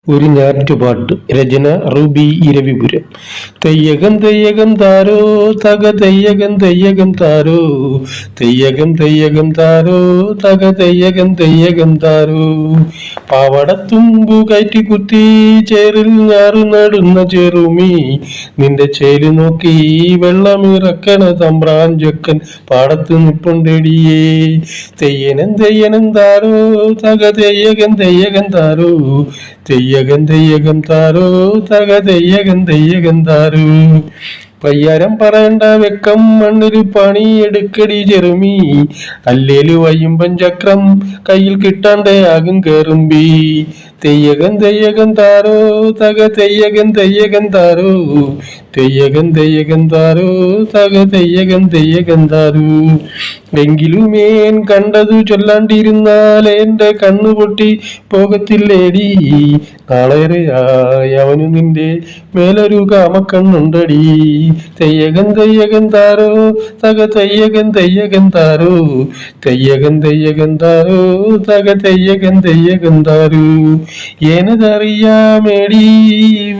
ഒരു ഞാറ്റുപാട്ട്. രചന റൂബി ഇരവിപുരം. തെയ്യകം തെയ്യകം താരോ തക തെയ്യകം തെയ്യകം താരോ, തെയ്യകം തെയ്യകം താരോ തക തെയ്യകം തെയ്യകം താരോ. പാവടത്തുമ്പു കയറ്റി കുത്തി ചേറിൽ ഞാറു നടുന്ന ചെറുമീ, നിന്റെ ചേല് നോക്കി വെള്ളമിറക്കണ തമ്പ്രാൻ ചെക്കൻ പാടത്ത് നിപ്പുണ്ടടിയേ. തെയ്യനം തെയ്യനം താരോ തക തെയ്യകം തെയ്യകം താരോ, തെയ്യകം തെയ്യകം താരോ തക തെയ്യകം തെയ്യകം താരോ. പയ്യാരം പറയണ്ട വെക്കം മണ്ണിൽ പണിയെടുക്കടി ചെറുമീ, അല്ലേലു വയ്യുമ്പൻ ചക്രം കയ്യിൽ കിട്ടാണ്ടേ ആകും കേറുമ്പി. തെയ്യകം തെയ്യകം താരോ തക തെയ്യകം തെയ്യകം താരോ, തെയ്യകം തെയ്യകം താരോ തക തെയ്യകം തെയ്യകം താരോ. എങ്കിലുമേൻ കണ്ടതു ചൊല്ലാണ്ടിരുന്നാൽ എന്റെ കണ്ണു പൊട്ടി പോകത്തില്ലേടി, നാളേറെയായി അവനു നിന്റെ മേലൊരു കാമക്കണ്ണുണ്ടടി. തെയ്യകം തെയ്യകം താരോ തക തെയ്യകം തെയ്യകം താരോ, തെയ്യകം തെയ്യകം താരോ തക തെയ്യകം തെയ്യകം താരോ. ഏനതറിയാമേടി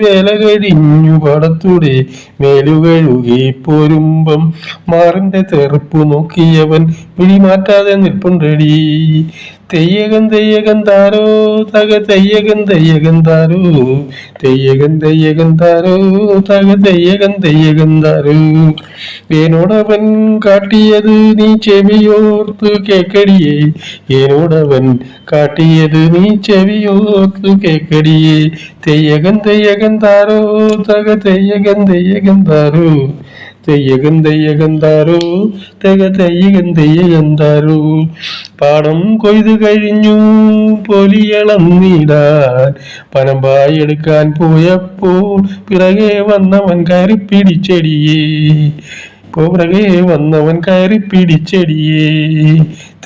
വേല കഴിഞ്ഞു പടത്തൂടെ മേലുകഴുകി പോരുമ്പം മാറിന്റെ തെറുപ്പു നോക്കിയവൻ വിഴി മാറ്റാതെ നിൽപ്പുണ്ടടി. തെയ്യകം തെയ്യകം താരോ തക തെയ്യകം തെയ്യകം താരോ, തെയ്യകം തെയ്യകം താരോ തക തെയ്യകം തെയ്യകം താരോ. എന്നോടവൻ കാട്ടിയത് നീ ചെവിയോർത്തു കേക്കടിയേ, എന്നോടവൻ കാട്ടിയത് നീ ചെവിയോർത്തു കേക്കടിയേ. തെയ്യകം തെയ്യകം താരോ തക തെയ്യകം തെയ്യകം താരോ, തെയ്യകം തെയ്യകം താരോ തക തെയ്യകം തെയ്യകം താരോ. പാടം കൊയ്തു കഴിഞ്ഞു പൊലിയളന്നിടാൻ പനമ്പായി എടുക്കാൻ പോയപ്പോൾ പിറകെ വന്നവൻ കയറി പിടിച്ചെടിയേ, പുറകെ വന്നവൻ കയറി പിടിച്ചെടിയേ.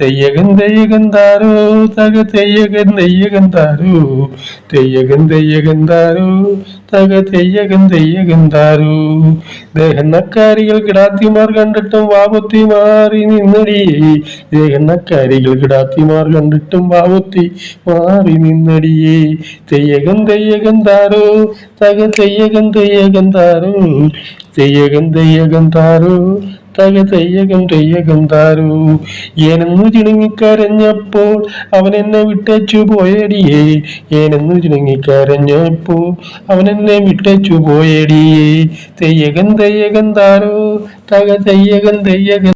തെയ്യകം തെയ്യകം താരോ തക തെയ്യകം തെയ്യകം താരോ, തെയ്യകം തെയ്യകം താരോ തക തെയ്യകം തെയ്യകം താരോ. ദേഹണ്ണക്കാരികൾ കിടാത്തിമാർ കണ്ടിട്ടും വാപൊത്തി മാറി നിന്നടിയേ, ദേഹണ്ണക്കാരികൾ കിടാത്തിമാർ കണ്ടിട്ടും വാപൊത്തി മാറി നിന്നടിയേ. തെയ്യകം തെയ്യകം താരോ തക തെയ്യകം തെയ്യകം താരോ, തെയ്യകം തെയ്യകം താരോ തക തെയ്യകം തെയ്യകം താരോ. ഏനെന്നു ചിണുങ്ങിക്കരഞ്ഞപ്പോൾ അവൻ എന്നെ വിട്ടേച്ചു പോയടിയേ, ഏനെന്നു ചിണുങ്ങിക്കരഞ്ഞപ്പോൾ അവൻ എന്നെ വിട്ടേച്ചു പോയടിയേ. തെയ്യകം തെയ്യകം താരോ തക തെയ്യകം തെയ്യകം